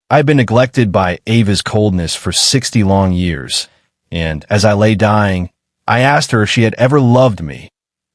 I had been neglected by Ava's coldness for 60 long years, and as I lay dying, I asked her if she had ever loved me,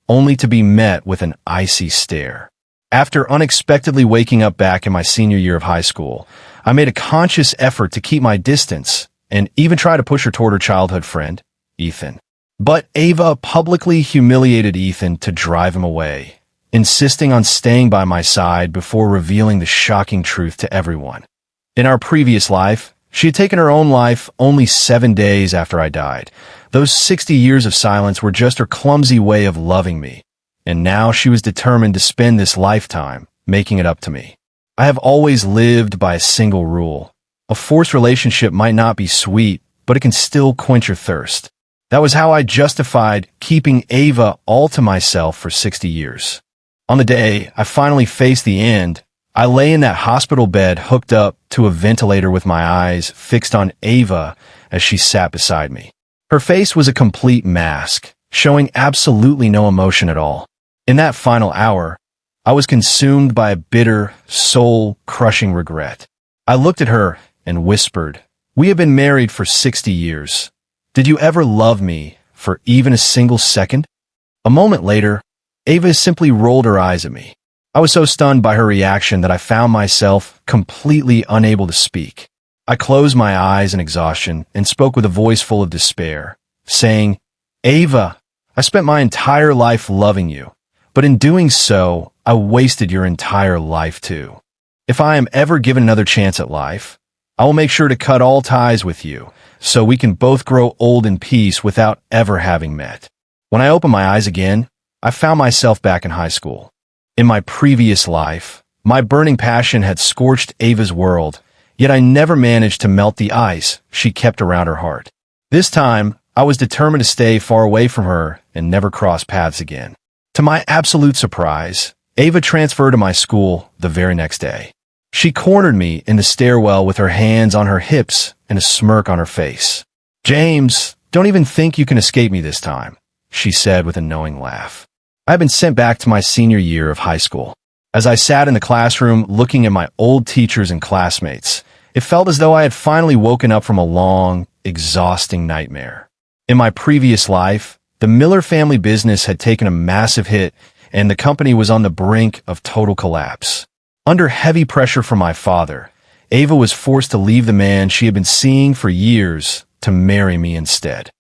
only to be met with an icy stare. After unexpectedly waking up back in my senior year of high school, I made a conscious effort to keep my distance and even try to push her toward her childhood friend, Ethan. But Ava publicly humiliated Ethan to drive him away, insisting on staying by my side before revealing the shocking truth to everyone. In our previous life, she had taken her own life only 7 days after I died. Those 60 years of silence were just her clumsy way of loving me, and now she was determined to spend this lifetime making it up to me. I have always lived by a single rule. A forced relationship might not be sweet, but it can still quench your thirst. That was how I justified keeping Ava all to myself for 60 years. On the day I finally faced the end, I lay in that hospital bed hooked up to a ventilator with my eyes fixed on Ava as she sat beside me. Her face was a complete mask, showing absolutely no emotion at all. In that final hour, I was consumed by a bitter, soul-crushing regret. I looked at her and whispered, "We have been married for 60 years. Did you ever love me for even a single second?" A moment later, Ava simply rolled her eyes at me. I was so stunned by her reaction that I found myself completely unable to speak. I closed my eyes in exhaustion and spoke with a voice full of despair, saying, "Ava, I spent my entire life loving you, but in doing so, I wasted your entire life too. If I am ever given another chance at life, I will make sure to cut all ties with you, so we can both grow old in peace without ever having met." When I opened my eyes again, I found myself back in high school. In my previous life, my burning passion had scorched Ava's world, yet I never managed to melt the ice she kept around her heart. This time, I was determined to stay far away from her and never cross paths again. To my absolute surprise, Ava transferred to my school the very next day. She cornered me in the stairwell with her hands on her hips and a smirk on her face. "James, don't even think you can escape me this time," she said with a knowing laugh. I had been sent back to my senior year of high school. As I sat in the classroom looking at my old teachers and classmates, it felt as though I had finally woken up from a long, exhausting nightmare. In my previous life, the Miller family business had taken a massive hit, and the company was on the brink of total collapse. Under heavy pressure from my father, Ava was forced to leave the man she had been seeing for years to marry me instead.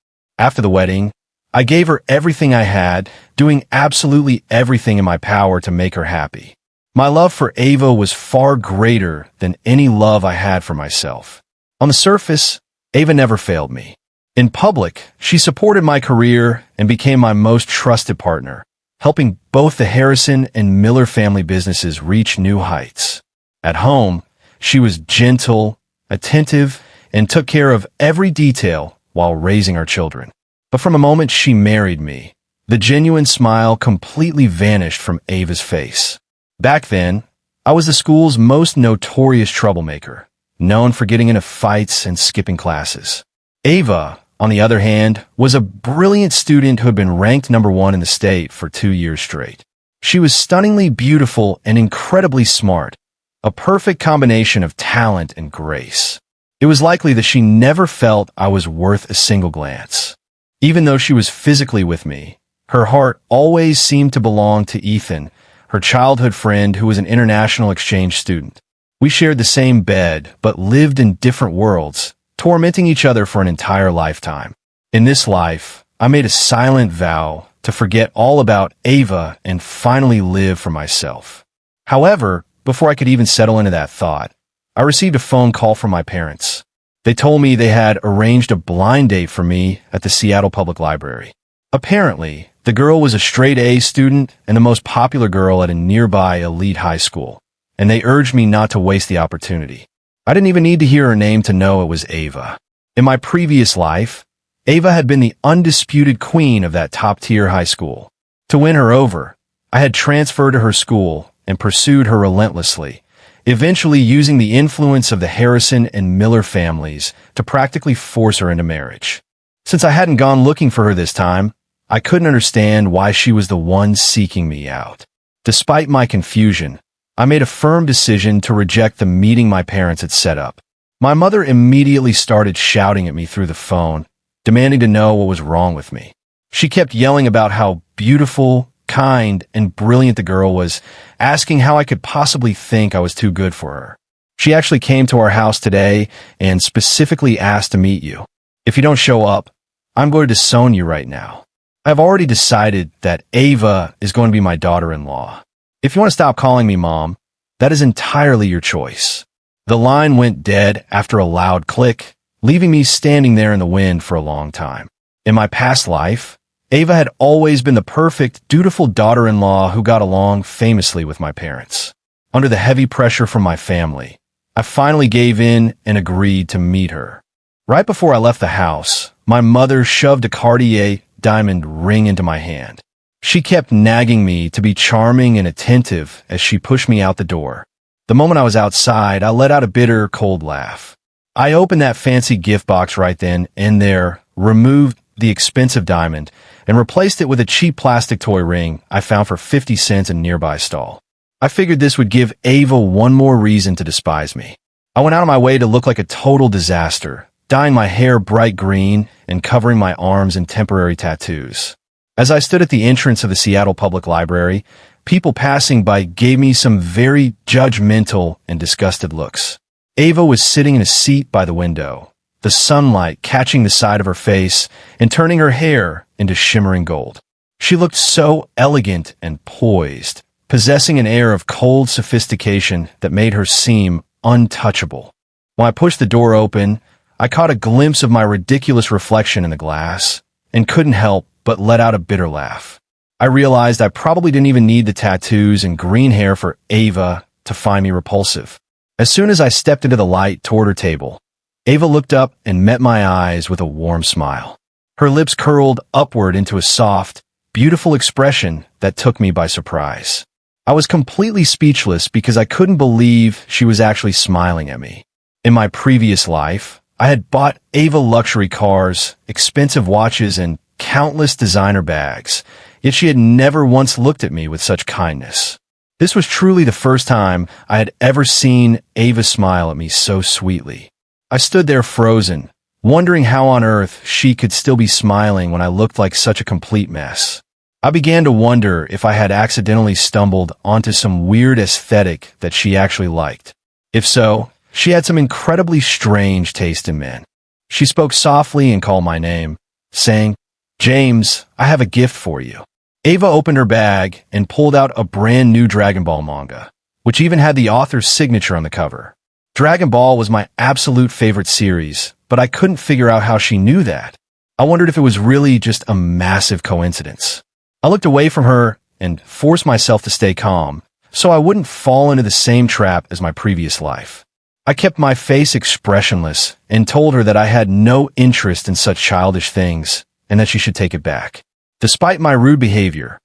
After the wedding, I gave her everything I had, doing absolutely everything in my power to make her happy. My love for Ava was far greater than any love I had for myself. On the surface, Ava never failed me. In public, she supported my career and became my most trusted partner, helping both the Harrison and Miller family businesses reach new heights. At home, she was gentle, attentive, and took care of every detail while raising our children. But from the moment she married me, the genuine smile completely vanished from Ava's face. Back then, I was the school's most notorious troublemaker, known for getting into fights and skipping classes. Ava, on the other hand, was a brilliant student who had been ranked #1 in the state for 2 years straight. She was stunningly beautiful and incredibly smart, a perfect combination of talent and grace. It was likely that she never felt I was worth a single glance. Even though she was physically with me, her heart always seemed to belong to Ethan, her childhood friend who was an international exchange student. We shared the same bed, but lived in different worlds, tormenting each other for an entire lifetime. In this life, I made a silent vow to forget all about Ava and finally live for myself. However, before I could even settle into that thought, I received a phone call from my parents. They told me they had arranged a blind date for me at the Seattle Public Library. Apparently, the girl was a straight-A student and the most popular girl at a nearby elite high school, and they urged me not to waste the opportunity. I didn't even need to hear her name to know it was Ava. In my previous life, Ava had been the undisputed queen of that top-tier high school. To win her over, I had transferred to her school and pursued her relentlessly, eventually using the influence of the Harrison and Miller families to practically force her into marriage. Since I hadn't gone looking for her this time, I couldn't understand why she was the one seeking me out. Despite my confusion, I made a firm decision to reject the meeting my parents had set up. My mother immediately started shouting at me through the phone, demanding to know what was wrong with me. She kept yelling about how beautiful, kind, and brilliant the girl was, asking how I could possibly think I was too good for her. She actually came to our house today and specifically asked to meet you. If you don't show up, I'm going to disown you right now. I've already decided that Ava is going to be my daughter-in-law. If you want to stop calling me Mom, that is entirely your choice. The line went dead after a loud click, leaving me standing there in the wind for a long time. In my past life, Ava had always been the perfect, dutiful daughter-in-law who got along famously with my parents. Under the heavy pressure from my family, I finally gave in and agreed to meet her. Right before I left the house, my mother shoved a Cartier diamond ring into my hand. She kept nagging me to be charming and attentive as she pushed me out the door. The moment I was outside, I let out a bitter, cold laugh. I opened that fancy gift box right then and there, removed the expensive diamond, and replaced it with a cheap plastic toy ring I found for 50 cents in a nearby stall. I figured this would give Ava one more reason to despise me. I went out of my way to look like a total disaster, dyeing my hair bright green and covering my arms in temporary tattoos. As I stood at the entrance of the Seattle Public Library, people passing by gave me some very judgmental and disgusted looks. Ava was sitting in a seat by the window, the sunlight catching the side of her face and turning her hair into shimmering gold. She looked so elegant and poised, possessing an air of cold sophistication that made her seem untouchable. When I pushed the door open, I caught a glimpse of my ridiculous reflection in the glass and couldn't help but let out a bitter laugh. I realized I probably didn't even need the tattoos and green hair for Ava to find me repulsive. As soon as I stepped into the light toward her table, Ava looked up and met my eyes with a warm smile. Her lips curled upward into a soft, beautiful expression that took me by surprise. I was completely speechless because I couldn't believe she was actually smiling at me. In my previous life, I had bought Ava luxury cars, expensive watches, and countless designer bags, yet she had never once looked at me with such kindness. This was truly the first time I had ever seen Ava smile at me so sweetly. I stood there frozen, wondering how on earth she could still be smiling when I looked like such a complete mess. I began to wonder if I had accidentally stumbled onto some weird aesthetic that she actually liked. If so, she had some incredibly strange taste in men. She spoke softly and called my name, saying, "James, I have a gift for you." Ava opened her bag and pulled out a brand new Dragon Ball manga, which even had the author's signature on the cover. Dragon Ball was my absolute favorite series, but I couldn't figure out how she knew that. I wondered if it was really just a massive coincidence. I looked away from her and forced myself to stay calm, so I wouldn't fall into the same trap as my previous life. I kept my face expressionless and told her that I had no interest in such childish things and that she should take it back. Despite my rude behavior,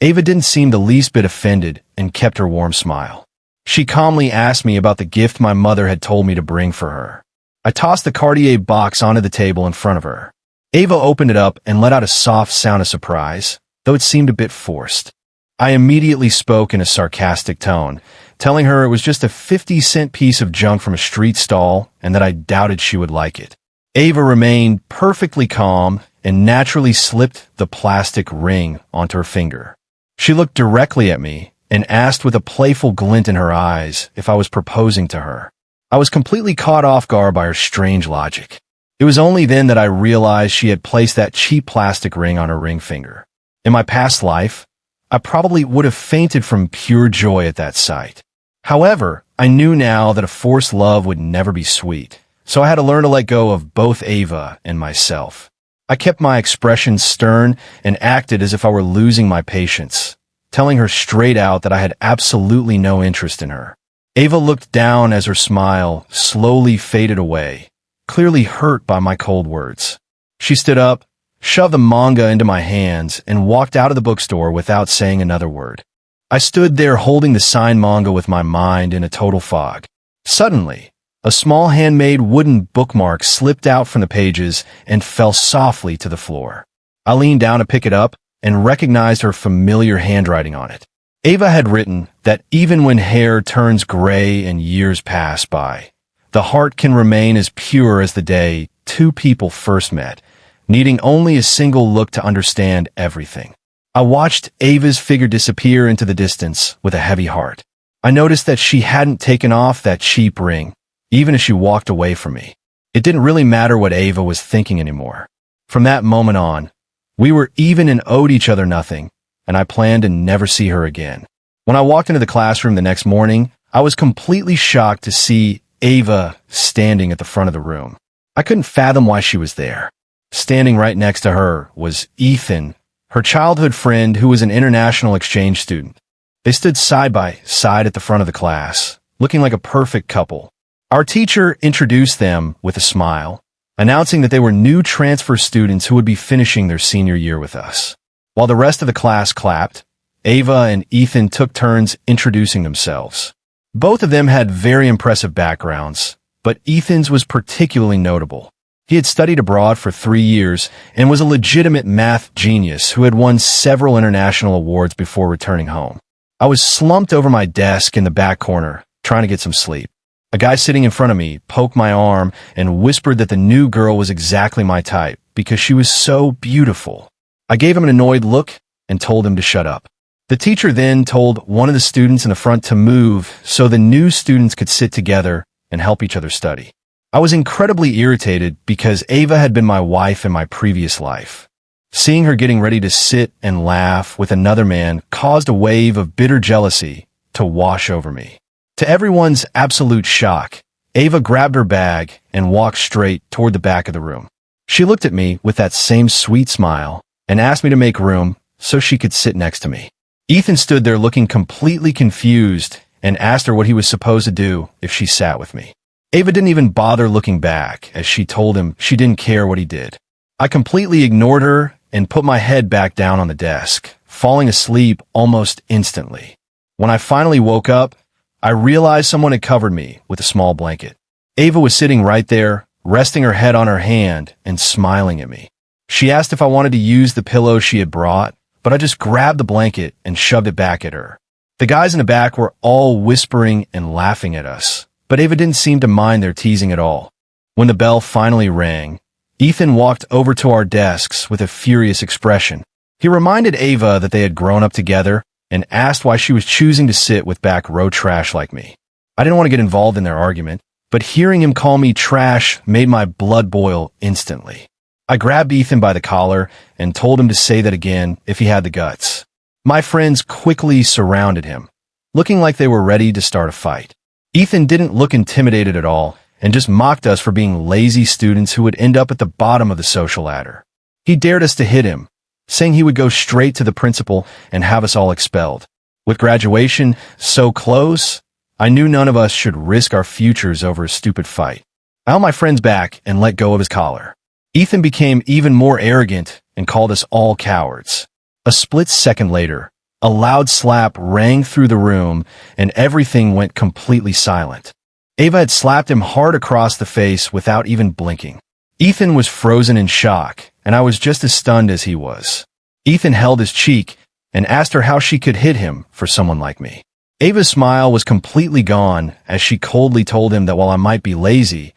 Ava didn't seem the least bit offended and kept her warm smile. She calmly asked me about the gift my mother had told me to bring for her. I tossed the Cartier box onto the table in front of her. Ava opened it up and let out a soft sound of surprise, though it seemed a bit forced. I immediately spoke in a sarcastic tone, telling her it was just a 50-cent piece of junk from a street stall and that I doubted she would like it. Ava remained perfectly calm and naturally slipped the plastic ring onto her finger. She looked directly at me and asked with a playful glint in her eyes if I was proposing to her. I was completely caught off guard by her strange logic. It was only then that I realized she had placed that cheap plastic ring on her ring finger. In my past life, I probably would have fainted from pure joy at that sight. However, I knew now that a forced love would never be sweet, so I had to learn to let go of both Ava and myself. I kept my expression stern and acted as if I were losing my patience, telling her straight out that I had absolutely no interest in her. Ava looked down as her smile slowly faded away, clearly hurt by my cold words. She stood up, shoved the manga into my hands, and walked out of the bookstore without saying another word. I stood there holding the signed manga with my mind in a total fog. Suddenly, a small handmade wooden bookmark slipped out from the pages and fell softly to the floor. I leaned down to pick it up and recognized her familiar handwriting on it. Ava had written that even when hair turns gray and years pass by, the heart can remain as pure as the day two people first met, needing only a single look to understand everything. I watched Ava's figure disappear into the distance with a heavy heart. I noticed that she hadn't taken off that cheap ring, even as she walked away from me. It didn't really matter what Ava was thinking anymore. From that moment on, we were even and owed each other nothing, and I planned to never see her again. When I walked into the classroom the next morning, I was completely shocked to see Ava standing at the front of the room. I couldn't fathom why she was there. Standing right next to her was Ethan, her childhood friend who was an international exchange student. They stood side by side at the front of the class, looking like a perfect couple. Our teacher introduced them with a smile, announcing that they were new transfer students who would be finishing their senior year with us. While the rest of the class clapped, Ava and Ethan took turns introducing themselves. Both of them had very impressive backgrounds, but Ethan's was particularly notable. He had studied abroad for 3 years and was a legitimate math genius who had won several international awards before returning home. I was slumped over my desk in the back corner, trying to get some sleep. A guy sitting in front of me poked my arm and whispered that the new girl was exactly my type because she was so beautiful. I gave him an annoyed look and told him to shut up. The teacher then told one of the students in the front to move so the new students could sit together and help each other study. I was incredibly irritated because Ava had been my wife in my previous life. Seeing her getting ready to sit and laugh with another man caused a wave of bitter jealousy to wash over me. To everyone's absolute shock, Ava grabbed her bag and walked straight toward the back of the room. She looked at me with that same sweet smile and asked me to make room so she could sit next to me. Ethan stood there looking completely confused and asked her what he was supposed to do if she sat with me. Ava didn't even bother looking back as she told him she didn't care what he did. I completely ignored her and put my head back down on the desk, falling asleep almost instantly. When I finally woke up, I realized someone had covered me with a small blanket. Ava was sitting right there, resting her head on her hand and smiling at me. She asked if I wanted to use the pillow she had brought, but I just grabbed the blanket and shoved it back at her. The guys in the back were all whispering and laughing at us, but Ava didn't seem to mind their teasing at all. When the bell finally rang, Ethan walked over to our desks with a furious expression. He reminded Ava that they had grown up together and asked why she was choosing to sit with back row trash like me. I didn't want to get involved in their argument, but hearing him call me trash made my blood boil instantly. I grabbed Ethan by the collar and told him to say that again if he had the guts. My friends quickly surrounded him, looking like they were ready to start a fight. Ethan didn't look intimidated at all and just mocked us for being lazy students who would end up at the bottom of the social ladder. He dared us to hit him, saying he would go straight to the principal and have us all expelled. With graduation so close, I knew none of us should risk our futures over a stupid fight. I held my friends back and let go of his collar. Ethan became even more arrogant and called us all cowards. A split second later, a loud slap rang through the room and everything went completely silent. Ava had slapped him hard across the face without even blinking. Ethan was frozen in shock, and I was just as stunned as he was. Ethan held his cheek and asked her how she could hit him for someone like me. Ava's smile was completely gone as she coldly told him that while I might be lazy,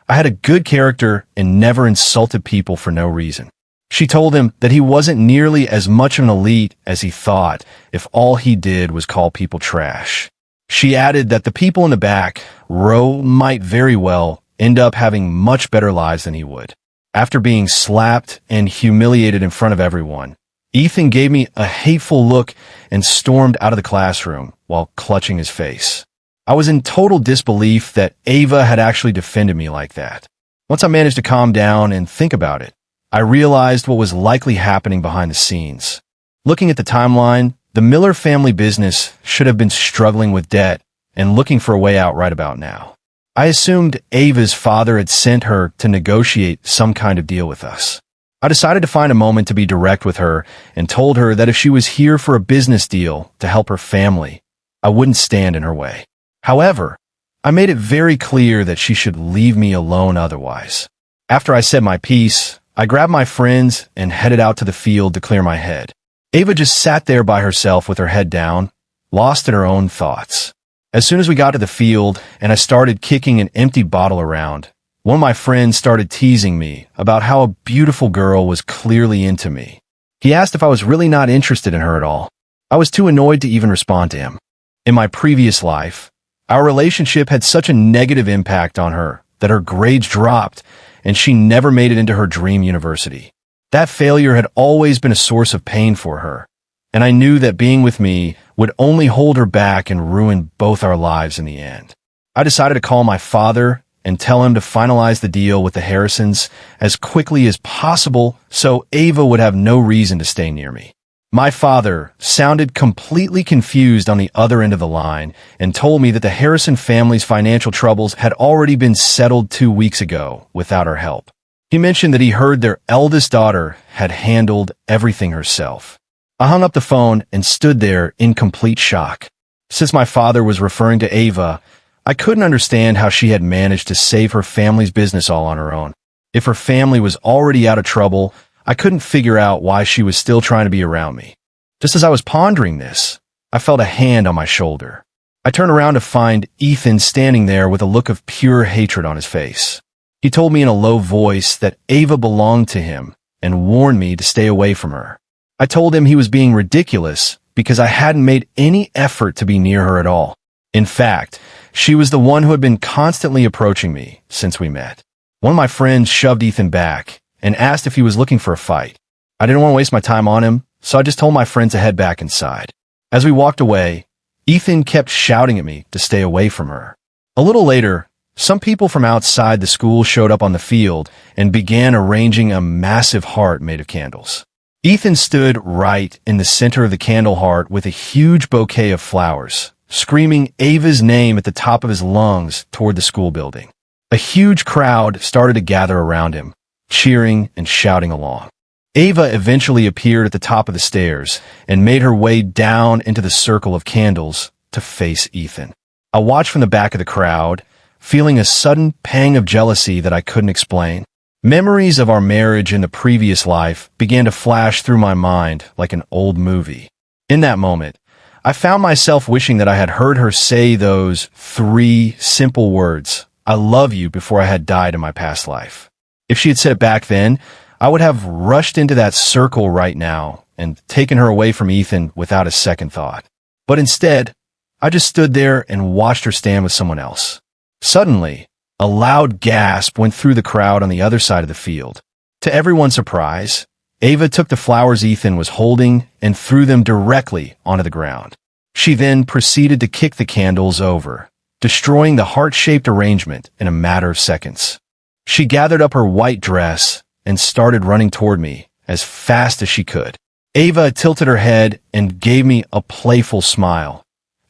I had a good character and never insulted people for no reason. She told him that he wasn't nearly as much of an elite as he thought if all he did was call people trash. She added that the people in the back row might very well end up having much better lives than he would. After being slapped and humiliated in front of everyone, Ethan gave me a hateful look and stormed out of the classroom while clutching his face. I was in total disbelief that Ava had actually defended me like that. Once I managed to calm down and think about it, I realized what was likely happening behind the scenes. Looking at the timeline, the Miller family business should have been struggling with debt and looking for a way out right about now. I assumed Ava's father had sent her to negotiate some kind of deal with us. I decided to find a moment to be direct with her and told her that if she was here for a business deal to help her family, I wouldn't stand in her way. However, I made it very clear that she should leave me alone otherwise. After I said my piece, I grabbed my friends and headed out to the field to clear my head. Ava just sat there by herself with her head down, lost in her own thoughts. As soon as we got to the field and I started kicking an empty bottle around, one of my friends started teasing me about how a beautiful girl was clearly into me. He asked if I was really not interested in her at all. I was too annoyed to even respond to him. In my previous life, our relationship had such a negative impact on her that her grades dropped and she never made it into her dream university. That failure had always been a source of pain for her, and I knew that being with me would only hold her back and ruin both our lives in the end. I decided to call my father and tell him to finalize the deal with the Harrisons as quickly as possible so Ava would have no reason to stay near me. My father sounded completely confused on the other end of the line and told me that the Harrison family's financial troubles had already been settled 2 weeks ago without our help. He mentioned that he heard their eldest daughter had handled everything herself. I hung up the phone and stood there in complete shock. Since my father was referring to Ava, I couldn't understand how she had managed to save her family's business all on her own. If her family was already out of trouble, I couldn't figure out why she was still trying to be around me. Just as I was pondering this, I felt a hand on my shoulder. I turned around to find Ethan standing there with a look of pure hatred on his face. He told me in a low voice that Ava belonged to him and warned me to stay away from her. I told him he was being ridiculous because I hadn't made any effort to be near her at all. In fact, she was the one who had been constantly approaching me since we met. One of my friends shoved Ethan back and asked if he was looking for a fight. I didn't want to waste my time on him, so I just told my friend to head back inside. As we walked away, Ethan kept shouting at me to stay away from her. A little later, some people from outside the school showed up on the field and began arranging a massive heart made of candles. Ethan stood right in the center of the candle heart with a huge bouquet of flowers, screaming Ava's name at the top of his lungs toward the school building. A huge crowd started to gather around him, cheering and shouting along. Ava eventually appeared at the top of the stairs and made her way down into the circle of candles to face Ethan. I watched from the back of the crowd, feeling a sudden pang of jealousy that I couldn't explain. Memories of our marriage in the previous life began to flash through my mind like an old movie. In that moment, I found myself wishing that I had heard her say those 3 simple words, "I love you," before I had died in my past life. If she had said it back then, I would have rushed into that circle right now and taken her away from Ethan without a second thought. But instead, I just stood there and watched her stand with someone else. Suddenly, a loud gasp went through the crowd on the other side of the field. To everyone's surprise, Ava took the flowers Ethan was holding and threw them directly onto the ground. She then proceeded to kick the candles over, destroying the heart-shaped arrangement in a matter of seconds. She gathered up her white dress and started running toward me as fast as she could. Ava tilted her head and gave me a playful smile,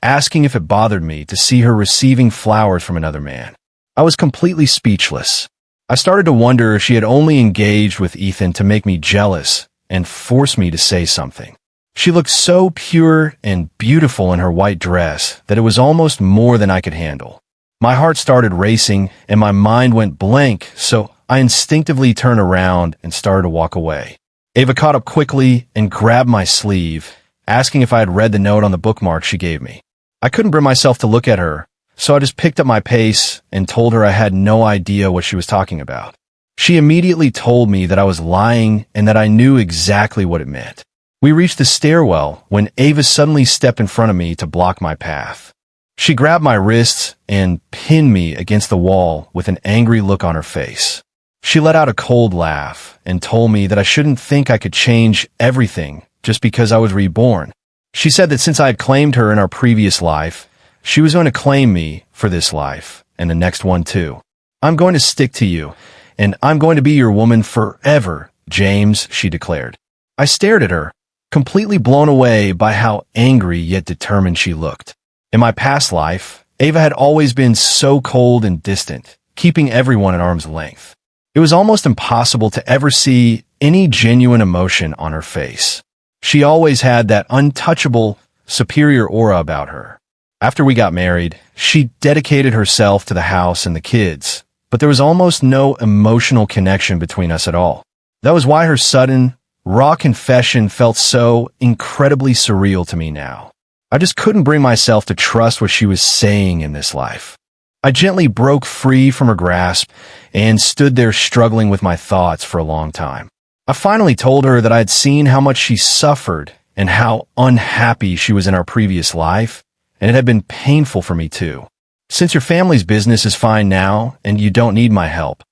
asking if it bothered me to see her receiving flowers from another man. I was completely speechless. I started to wonder if she had only engaged with Ethan to make me jealous and force me to say something. She looked so pure and beautiful in her white dress that it was almost more than I could handle. My heart started racing and my mind went blank, so I instinctively turned around and started to walk away. Ava caught up quickly and grabbed my sleeve, asking if I had read the note on the bookmark she gave me. I couldn't bring myself to look at her, so I just picked up my pace and told her I had no idea what she was talking about. She immediately told me that I was lying and that I knew exactly what it meant. We reached the stairwell when Ava suddenly stepped in front of me to block my path. She grabbed my wrists and pinned me against the wall with an angry look on her face. She let out a cold laugh and told me that I shouldn't think I could change everything just because I was reborn. She said that since I had claimed her in our previous life, she was going to claim me for this life and the next one too. "I'm going to stick to you, and I'm going to be your woman forever, James," she declared. I stared at her, completely blown away by how angry yet determined she looked. In my past life, Ava had always been so cold and distant, keeping everyone at arm's length. It was almost impossible to ever see any genuine emotion on her face. She always had that untouchable, superior aura about her. After we got married, she dedicated herself to the house and the kids, but there was almost no emotional connection between us at all. That was why her sudden, raw confession felt so incredibly surreal to me now. I just couldn't bring myself to trust what she was saying in this life. I gently broke free from her grasp and stood there struggling with my thoughts for a long time. I finally told her that I had seen how much she suffered and how unhappy she was in our previous life, and it had been painful for me too. Since your family's business is fine now and you don't need my help,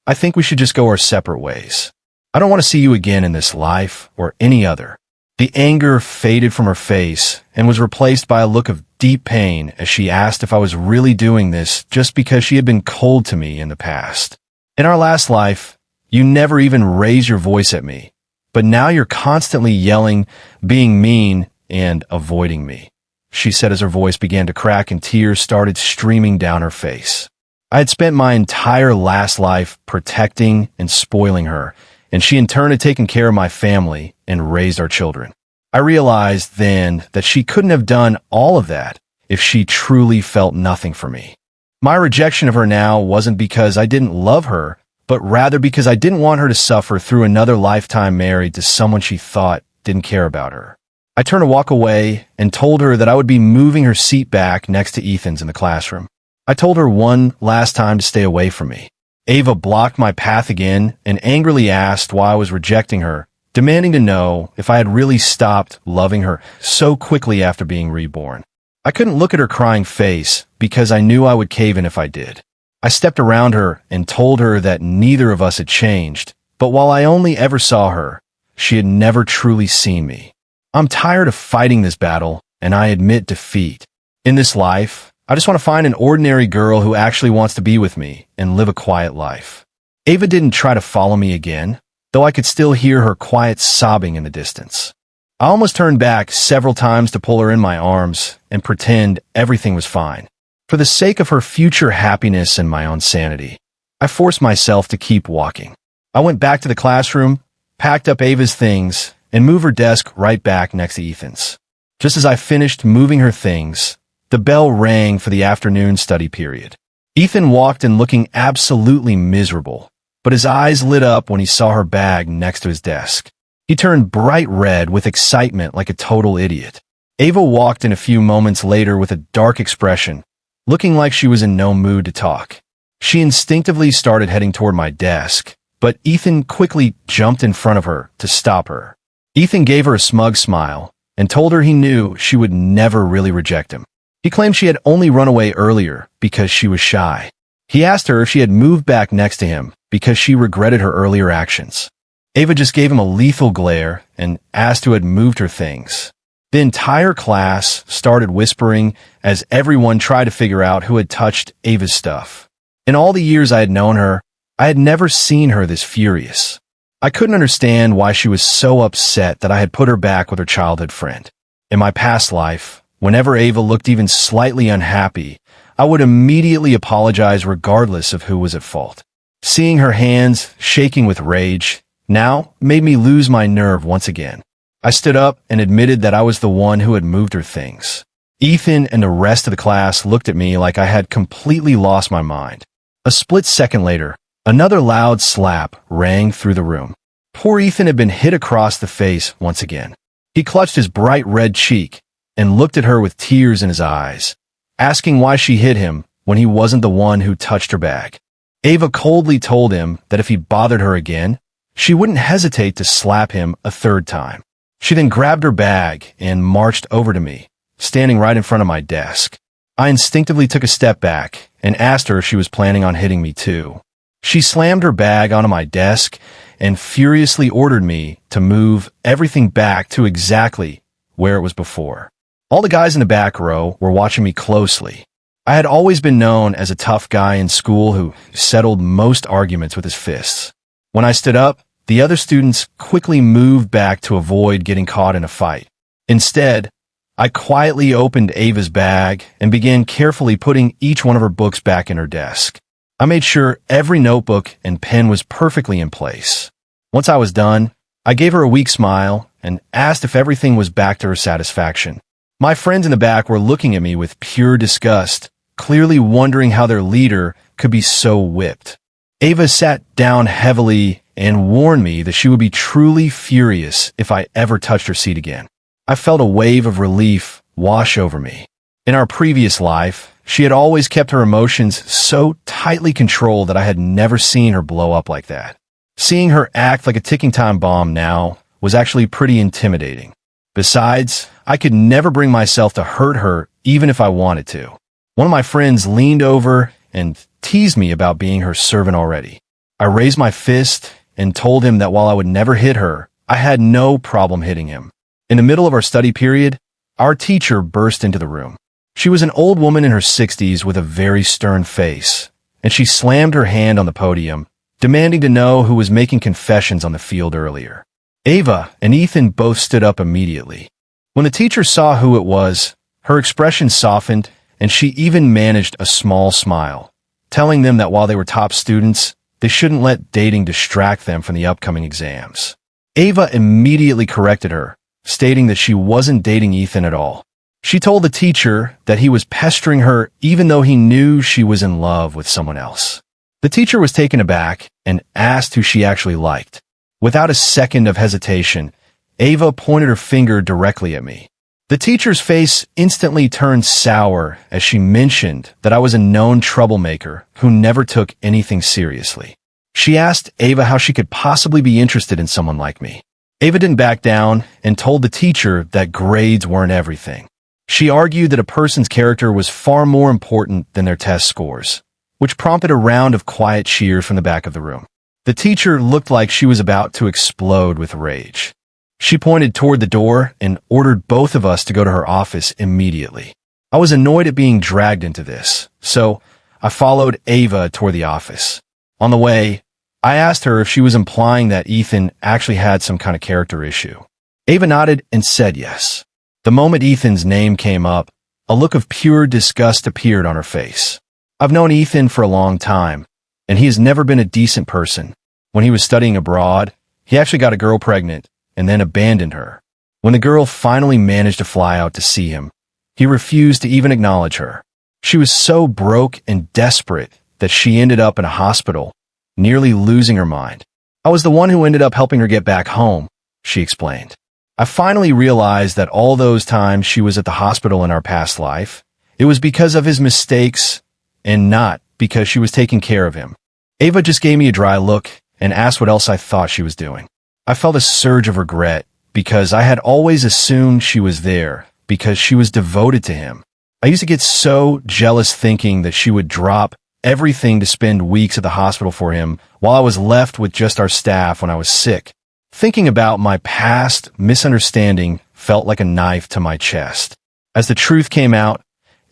I think we should just go our separate ways. I don't want to see you again in this life or any other. The anger faded from her face and was replaced by a look of deep pain as she asked if I was really doing this just because she had been cold to me in the past. In our last life, you never even raised your voice at me, but now you're constantly yelling, being mean, and avoiding me, she said as her voice began to crack and tears started streaming down her face. I had spent my entire last life protecting and spoiling her, and she in turn had taken care of my family and raised our children. I realized then that she couldn't have done all of that if she truly felt nothing for me. My rejection of her now wasn't because I didn't love her, but rather because I didn't want her to suffer through another lifetime married to someone she thought didn't care about her. I turned to walk away and told her that I would be moving her seat back next to Ethan's in the classroom. I told her one last time to stay away from me. Ava blocked my path again and angrily asked why I was rejecting her, demanding to know if I had really stopped loving her so quickly after being reborn. I couldn't look at her crying face because I knew I would cave in if I did. I stepped around her and told her that neither of us had changed, but while I only ever saw her, she had never truly seen me. I'm tired of fighting this battle, and I admit defeat. In this life, I just want to find an ordinary girl who actually wants to be with me and live a quiet life. Ava didn't try to follow me again, though I could still hear her quiet sobbing in the distance. I almost turned back several times to pull her in my arms and pretend everything was fine. For the sake of her future happiness and my own sanity, I forced myself to keep walking. I went back to the classroom, packed up Ava's things, and moved her desk right back next to Ethan's. Just as I finished moving her things, the bell rang for the afternoon study period. Ethan walked in looking absolutely miserable, but his eyes lit up when he saw her bag next to his desk. He turned bright red with excitement like a total idiot. Ava walked in a few moments later with a dark expression, looking like she was in no mood to talk. She instinctively started heading toward my desk, but Ethan quickly jumped in front of her to stop her. Ethan gave her a smug smile and told her he knew she would never really reject him. He claimed she had only run away earlier because she was shy. He asked her if she had moved back next to him because she regretted her earlier actions. Ava just gave him a lethal glare and asked who had moved her things. The entire class started whispering as everyone tried to figure out who had touched Ava's stuff. In all the years I had known her, I had never seen her this furious. I couldn't understand why she was so upset that I had put her back with her childhood friend. In my past life, whenever Ava looked even slightly unhappy, I would immediately apologize regardless of who was at fault. Seeing her hands shaking with rage now made me lose my nerve once again. I stood up and admitted that I was the one who had moved her things. Ethan and the rest of the class looked at me like I had completely lost my mind. A split second later, another loud slap rang through the room. Poor Ethan had been hit across the face once again. He clutched his bright red cheek and looked at her with tears in his eyes, asking why she hit him when he wasn't the one who touched her bag. Ava coldly told him that if he bothered her again, she wouldn't hesitate to slap him a third time. She then grabbed her bag and marched over to me, standing right in front of my desk. I instinctively took a step back and asked her if she was planning on hitting me too. She slammed her bag onto my desk and furiously ordered me to move everything back to exactly where it was before. All the guys in the back row were watching me closely. I had always been known as a tough guy in school who settled most arguments with his fists. When I stood up, the other students quickly moved back to avoid getting caught in a fight. Instead, I quietly opened Ava's bag and began carefully putting each one of her books back in her desk. I made sure every notebook and pen was perfectly in place. Once I was done, I gave her a weak smile and asked if everything was back to her satisfaction. My friends in the back were looking at me with pure disgust, clearly wondering how their leader could be so whipped. Ava sat down heavily and warned me that she would be truly furious if I ever touched her seat again. I felt a wave of relief wash over me. In our previous life, she had always kept her emotions so tightly controlled that I had never seen her blow up like that. Seeing her act like a ticking time bomb now was actually pretty intimidating. Besides, I could never bring myself to hurt her even if I wanted to. One of my friends leaned over and teased me about being her servant already. I raised my fist and told him that while I would never hit her, I had no problem hitting him. In the middle of our study period, our teacher burst into the room. She was an old woman in her 60s with a very stern face, and she slammed her hand on the podium, demanding to know who was making confessions on the field earlier. Ava and Ethan both stood up immediately. When the teacher saw who it was, her expression softened, and she even managed a small smile, telling them that while they were top students, they shouldn't let dating distract them from the upcoming exams. Ava immediately corrected her, stating that she wasn't dating Ethan at all. She told the teacher that he was pestering her even though he knew she was in love with someone else. The teacher was taken aback and asked who she actually liked. Without a second of hesitation, Ava pointed her finger directly at me. The teacher's face instantly turned sour as she mentioned that I was a known troublemaker who never took anything seriously. She asked Ava how she could possibly be interested in someone like me. Ava didn't back down and told the teacher that grades weren't everything. She argued that a person's character was far more important than their test scores, which prompted a round of quiet cheers from the back of the room. The teacher looked like she was about to explode with rage. She pointed toward the door and ordered both of us to go to her office immediately. I was annoyed at being dragged into this, so I followed Ava toward the office. On the way, I asked her if she was implying that Ethan actually had some kind of character issue. Ava nodded and said yes. The moment Ethan's name came up, a look of pure disgust appeared on her face. I've known Ethan for a long time, and he has never been a decent person. When he was studying abroad, he actually got a girl pregnant and then abandoned her. When the girl finally managed to fly out to see him, he refused to even acknowledge her. She was so broke and desperate that she ended up in a hospital, nearly losing her mind. I was the one who ended up helping her get back home, she explained. I finally realized that all those times she was at the hospital in our past life, it was because of his mistakes and not because she was taking care of him. Ava just gave me a dry look and asked what else I thought she was doing. I felt a surge of regret because I had always assumed she was there because she was devoted to him. I used to get so jealous thinking that she would drop everything to spend weeks at the hospital for him while I was left with just our staff when I was sick. Thinking about my past misunderstanding felt like a knife to my chest. As the truth came out,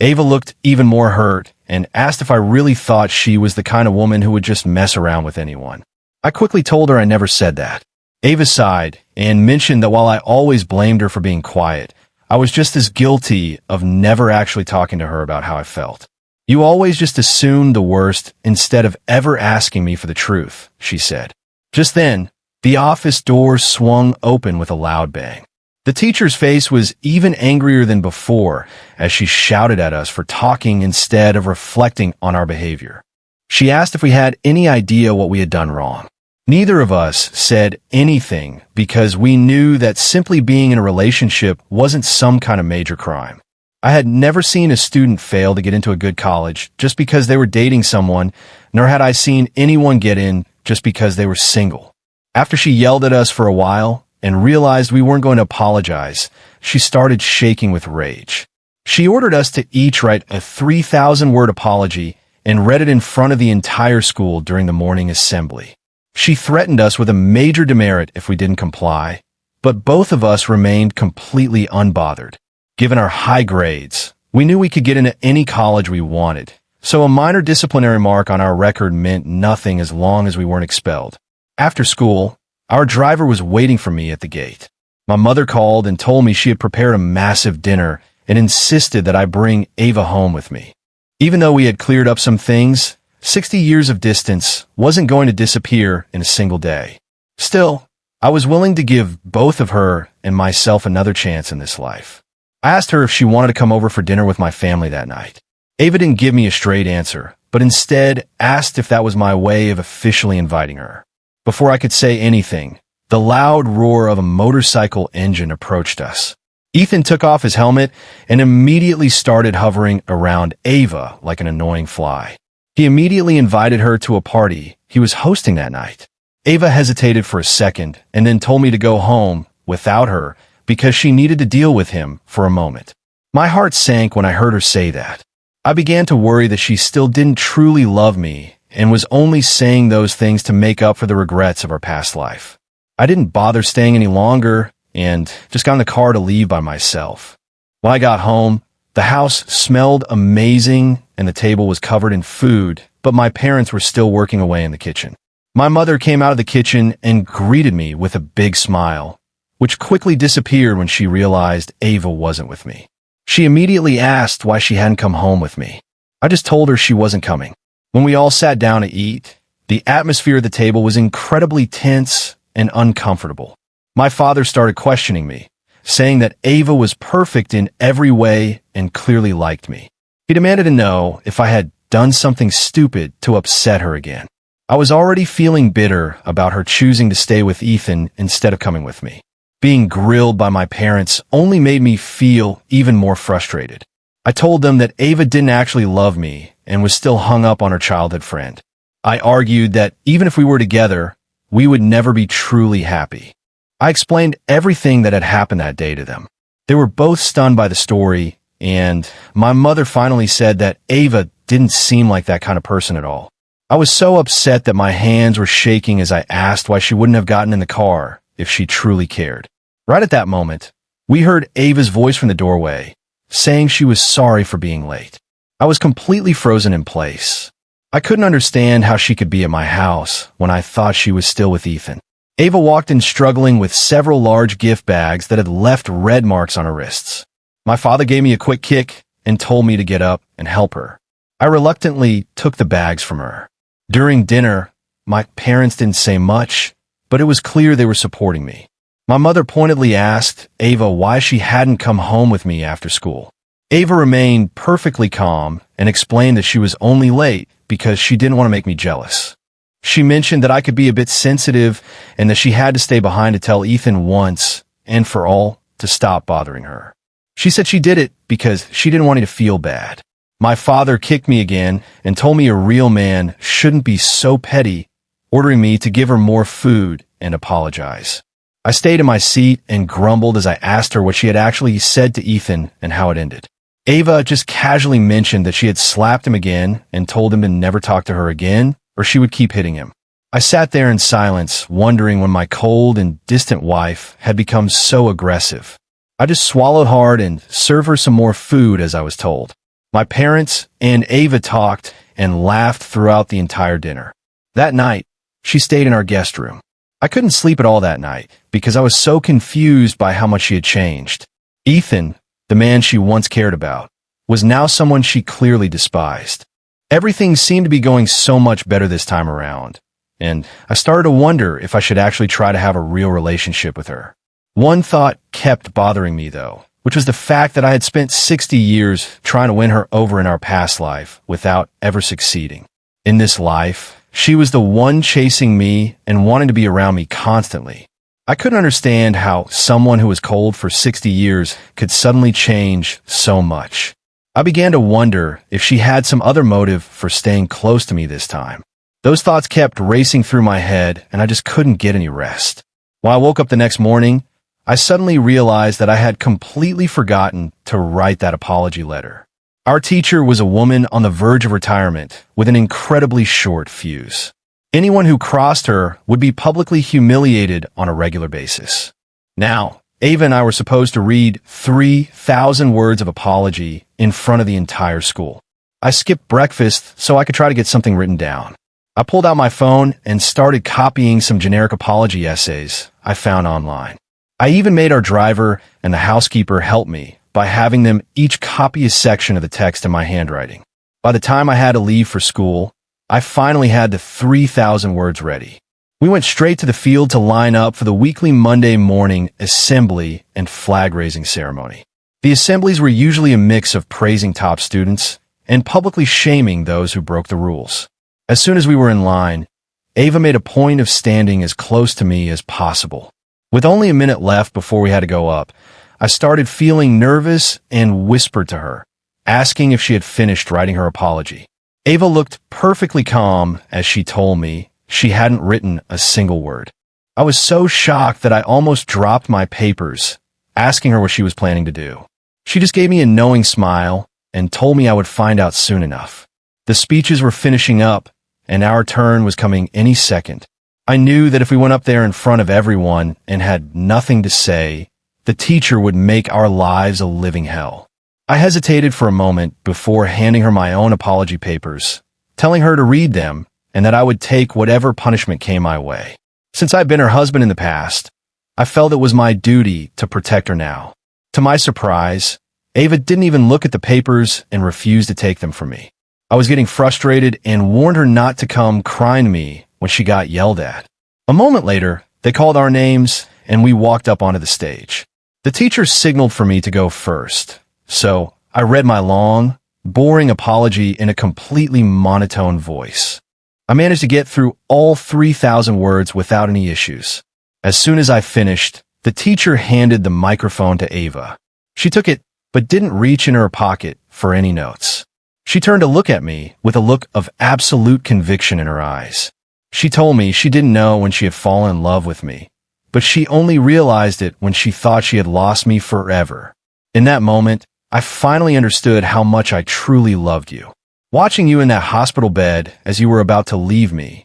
Ava looked even more hurt and asked if I really thought she was the kind of woman who would just mess around with anyone. I quickly told her I never said that. Ava sighed and mentioned that while I always blamed her for being quiet, I was just as guilty of never actually talking to her about how I felt. You always just assumed the worst instead of ever asking me for the truth, she said. Just then, the office door swung open with a loud bang. The teacher's face was even angrier than before as she shouted at us for talking instead of reflecting on our behavior. She asked if we had any idea what we had done wrong. Neither of us said anything because we knew that simply being in a relationship wasn't some kind of major crime. I had never seen a student fail to get into a good college just because they were dating someone, nor had I seen anyone get in just because they were single. After she yelled at us for a while and realized we weren't going to apologize, she started shaking with rage. She ordered us to each write a 3,000-word apology and read it in front of the entire school during the morning assembly. She threatened us with a major demerit if we didn't comply, but both of us remained completely unbothered. Given our high grades, we knew we could get into any college we wanted, so a minor disciplinary mark on our record meant nothing as long as we weren't expelled. After school, our driver was waiting for me at the gate. My mother called and told me she had prepared a massive dinner and insisted that I bring Ava home with me. Even though we had cleared up some things, 60 years of distance wasn't going to disappear in a single day. Still, I was willing to give both of her and myself another chance in this life. I asked her if she wanted to come over for dinner with my family that night. Ava didn't give me a straight answer, but instead asked if that was my way of officially inviting her. Before I could say anything, the loud roar of a motorcycle engine approached us. Ethan took off his helmet and immediately started hovering around Ava like an annoying fly. He immediately invited her to a party he was hosting that night. Ava hesitated for a second and then told me to go home without her because she needed to deal with him for a moment. My heart sank when I heard her say that. I began to worry that she still didn't truly love me and was only saying those things to make up for the regrets of our past life. I didn't bother staying any longer and just got in the car to leave by myself. When I got home, the house smelled amazing and the table was covered in food, but my parents were still working away in the kitchen. My mother came out of the kitchen and greeted me with a big smile, which quickly disappeared when she realized Ava wasn't with me. She immediately asked why she hadn't come home with me. I just told her she wasn't coming. When we all sat down to eat, the atmosphere at the table was incredibly tense and uncomfortable. My father started questioning me, saying that Ava was perfect in every way and clearly liked me. He demanded to know if I had done something stupid to upset her again. I was already feeling bitter about her choosing to stay with Ethan instead of coming with me. Being grilled by my parents only made me feel even more frustrated. I told them that Ava didn't actually love me and was still hung up on her childhood friend. I argued that even if we were together, we would never be truly happy. I explained everything that had happened that day to them. They were both stunned by the story, and my mother finally said that Ava didn't seem like that kind of person at all. I was so upset that my hands were shaking as I asked why she wouldn't have gotten in the car if she truly cared. Right at that moment, we heard Ava's voice from the doorway, saying she was sorry for being late. I was completely frozen in place. I couldn't understand how she could be at my house when I thought she was still with Ethan. Ava walked in struggling with several large gift bags that had left red marks on her wrists. My father gave me a quick kick and told me to get up and help her. I reluctantly took the bags from her. During dinner, my parents didn't say much, but it was clear they were supporting me. My mother pointedly asked Ava why she hadn't come home with me after school. Ava remained perfectly calm and explained that she was only late because she didn't want to make me jealous. She mentioned that I could be a bit sensitive and that she had to stay behind to tell Ethan once and for all to stop bothering her. She said she did it because she didn't want me to feel bad. My father kicked me again and told me a real man shouldn't be so petty, ordering me to give her more food and apologize. I stayed in my seat and grumbled as I asked her what she had actually said to Ethan and how it ended. Ava just casually mentioned that she had slapped him again and told him to never talk to her again or she would keep hitting him. I sat there in silence, wondering when my cold and distant wife had become so aggressive. I just swallowed hard and served her some more food as I was told. My parents and Ava talked and laughed throughout the entire dinner. That night, she stayed in our guest room. I couldn't sleep at all that night because I was so confused by how much she had changed. Ethan, the man she once cared about, was now someone she clearly despised. Everything seemed to be going so much better this time around, and I started to wonder if I should actually try to have a real relationship with her. One thought kept bothering me, though, which was the fact that I had spent 60 years trying to win her over in our past life without ever succeeding. In this life, she was the one chasing me and wanting to be around me constantly. I couldn't understand how someone who was cold for 60 years could suddenly change so much. I began to wonder if she had some other motive for staying close to me this time. Those thoughts kept racing through my head, and I just couldn't get any rest. When I woke up the next morning, I suddenly realized that I had completely forgotten to write that apology letter. Our teacher was a woman on the verge of retirement with an incredibly short fuse. Anyone who crossed her would be publicly humiliated on a regular basis. Now, Ava and I were supposed to read 3,000 words of apology in front of the entire school. I skipped breakfast so I could try to get something written down. I pulled out my phone and started copying some generic apology essays I found online. I even made our driver and the housekeeper help me by having them each copy a section of the text in my handwriting. By the time I had to leave for school, I finally had the 3,000 words ready. We went straight to the field to line up for the weekly Monday morning assembly and flag-raising ceremony. The assemblies were usually a mix of praising top students and publicly shaming those who broke the rules. As soon as we were in line, Ava made a point of standing as close to me as possible. With only a minute left before we had to go up, I started feeling nervous and whispered to her, asking if she had finished writing her apology. Ava looked perfectly calm as she told me she hadn't written a single word. I was so shocked that I almost dropped my papers, asking her what she was planning to do. She just gave me a knowing smile and told me I would find out soon enough. The speeches were finishing up, and our turn was coming any second. I knew that if we went up there in front of everyone and had nothing to say, the teacher would make our lives a living hell. I hesitated for a moment before handing her my own apology papers, telling her to read them and that I would take whatever punishment came my way. Since I'd been her husband in the past, I felt it was my duty to protect her now. To my surprise, Ava didn't even look at the papers and refused to take them from me. I was getting frustrated and warned her not to come crying to me when she got yelled at. A moment later, they called our names and we walked up onto the stage. The teacher signaled for me to go first, so I read my long, boring apology in a completely monotone voice. I managed to get through all 3,000 words without any issues. As soon as I finished, the teacher handed the microphone to Ava. She took it, but didn't reach in her pocket for any notes. She turned to look at me with a look of absolute conviction in her eyes. She told me she didn't know when she had fallen in love with me, but she only realized it when she thought she had lost me forever. In that moment, I finally understood how much I truly loved you. Watching you in that hospital bed as you were about to leave me,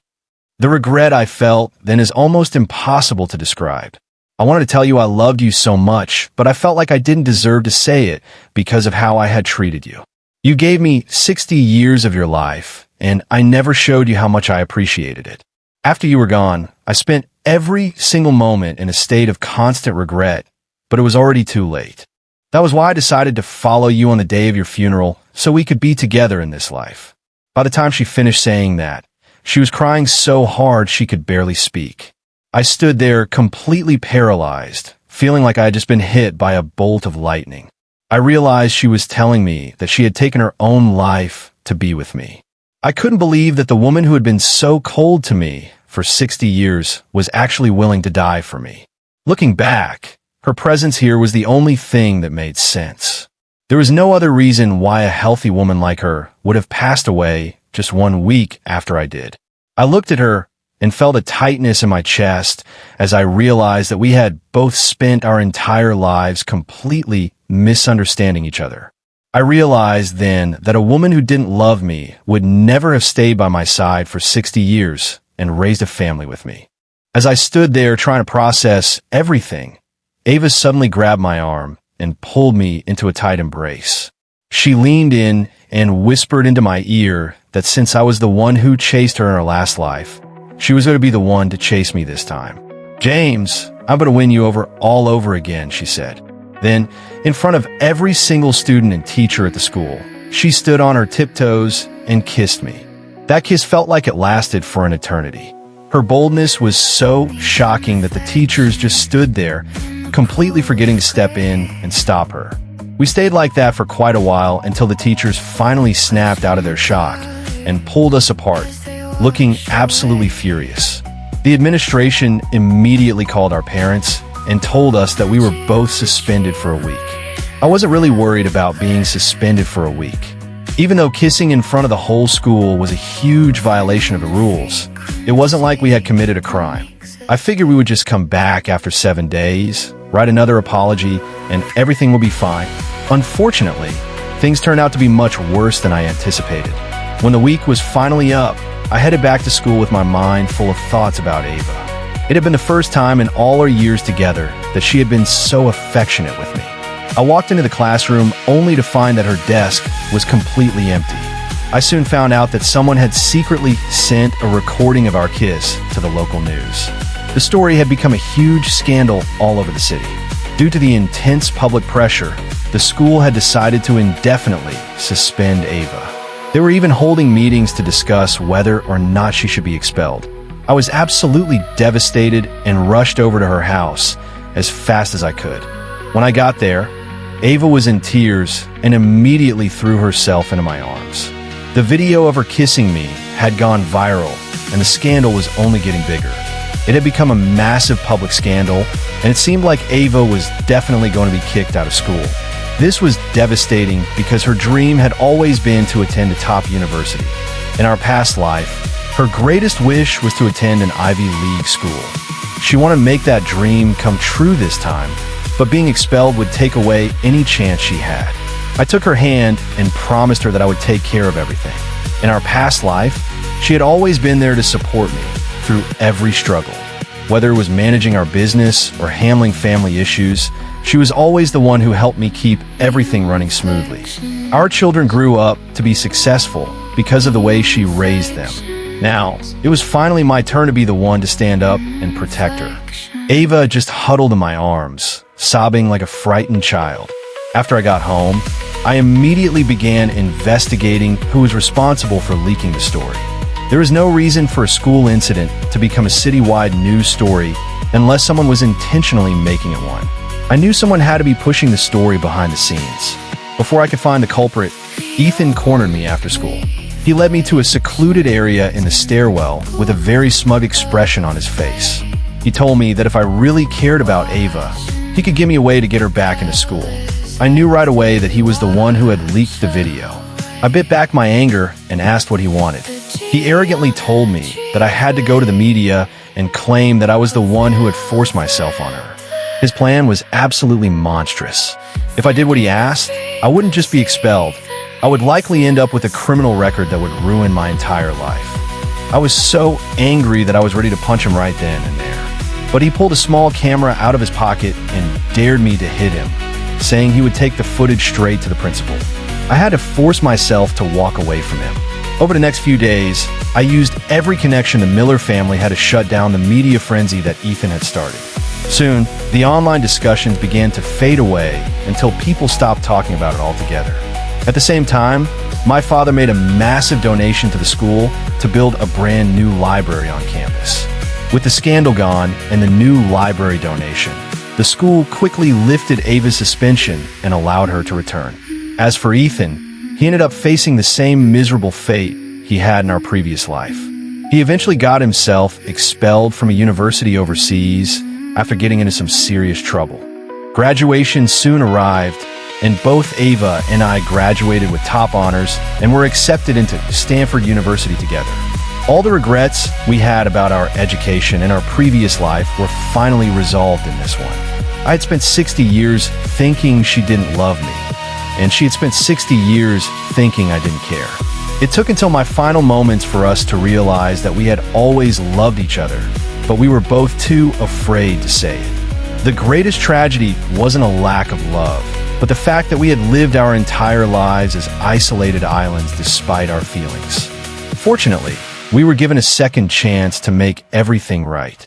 the regret I felt then is almost impossible to describe. I wanted to tell you I loved you so much, but I felt like I didn't deserve to say it because of how I had treated you. You gave me 60 years of your life, and I never showed you how much I appreciated it. After you were gone, I spent every single moment in a state of constant regret, but it was already too late. That was why I decided to follow you on the day of your funeral so we could be together in this life. By the time she finished saying that, she was crying so hard she could barely speak. I stood there completely paralyzed, feeling like I had just been hit by a bolt of lightning. I realized she was telling me that she had taken her own life to be with me. I couldn't believe that the woman who had been so cold to me for 60 years was actually willing to die for me. Looking back, her presence here was the only thing that made sense. There was no other reason why a healthy woman like her would have passed away just 1 week after I did. I looked at her and felt a tightness in my chest as I realized that we had both spent our entire lives completely misunderstanding each other. I realized then that a woman who didn't love me would never have stayed by my side for 60 years and raised a family with me. As I stood there trying to process everything, Ava suddenly grabbed my arm and pulled me into a tight embrace. She leaned in and whispered into my ear that since I was the one who chased her in her last life, she was going to be the one to chase me this time. "James, I'm going to win you over all over again," she said. Then, in front of every single student and teacher at the school, she stood on her tiptoes and kissed me. That kiss felt like it lasted for an eternity. Her boldness was so shocking that the teachers just stood there, completely forgetting to step in and stop her. We stayed like that for quite a while until the teachers finally snapped out of their shock and pulled us apart, looking absolutely furious. The administration immediately called our parents and told us that we were both suspended for a week. I wasn't really worried about being suspended for a week. Even though kissing in front of the whole school was a huge violation of the rules, it wasn't like we had committed a crime. I figured we would just come back after 7 days, write another apology, and everything will be fine. Unfortunately, things turned out to be much worse than I anticipated. When the week was finally up, I headed back to school with my mind full of thoughts about Ava. It had been the first time in all our years together that she had been so affectionate with me. I walked into the classroom only to find that her desk was completely empty. I soon found out that someone had secretly sent a recording of our kiss to the local news. The story had become a huge scandal all over the city. Due to the intense public pressure, the school had decided to indefinitely suspend Ava. They were even holding meetings to discuss whether or not she should be expelled. I was absolutely devastated and rushed over to her house as fast as I could. When I got there, Ava was in tears and immediately threw herself into my arms. The video of her kissing me had gone viral, and the scandal was only getting bigger. It had become a massive public scandal, and it seemed like Ava was definitely going to be kicked out of school. This was devastating because her dream had always been to attend a top university. In our past life, her greatest wish was to attend an Ivy League school. She wanted to make that dream come true this time, but being expelled would take away any chance she had. I took her hand and promised her that I would take care of everything. In our past life, she had always been there to support me through every struggle. Whether it was managing our business or handling family issues, she was always the one who helped me keep everything running smoothly. Our children grew up to be successful because of the way she raised them. Now, it was finally my turn to be the one to stand up and protect her. Ava just huddled in my arms, sobbing like a frightened child. After I got home, I immediately began investigating who was responsible for leaking the story. There was no reason for a school incident to become a citywide news story unless someone was intentionally making it one. I knew someone had to be pushing the story behind the scenes. Before I could find the culprit, Ethan cornered me after school. He led me to a secluded area in the stairwell with a very smug expression on his face. He told me that if I really cared about Ava, he could give me a way to get her back into school. I knew right away that he was the one who had leaked the video. I bit back my anger and asked what he wanted. He arrogantly told me that I had to go to the media and claim that I was the one who had forced myself on her. His plan was absolutely monstrous. If I did what he asked, I wouldn't just be expelled. I would likely end up with a criminal record that would ruin my entire life. I was so angry that I was ready to punch him right then and there. But he pulled a small camera out of his pocket and dared me to hit him, saying he would take the footage straight to the principal. I had to force myself to walk away from him. Over the next few days, I used every connection the Miller family had to shut down the media frenzy that Ethan had started. Soon, the online discussions began to fade away until people stopped talking about it altogether. At the same time, my father made a massive donation to the school to build a brand new library on campus. With the scandal gone and the new library donation, the school quickly lifted Ava's suspension and allowed her to return. As for Ethan, he ended up facing the same miserable fate he had in our previous life. He eventually got himself expelled from a university overseas after getting into some serious trouble. Graduation soon arrived, and both Ava and I graduated with top honors and were accepted into Stanford University together. All the regrets we had about our education in our previous life were finally resolved in this one. I had spent 60 years thinking she didn't love me, and she had spent 60 years thinking I didn't care. It took until my final moments for us to realize that we had always loved each other, but we were both too afraid to say it. The greatest tragedy wasn't a lack of love, but the fact that we had lived our entire lives as isolated islands despite our feelings. Fortunately, we were given a second chance to make everything right.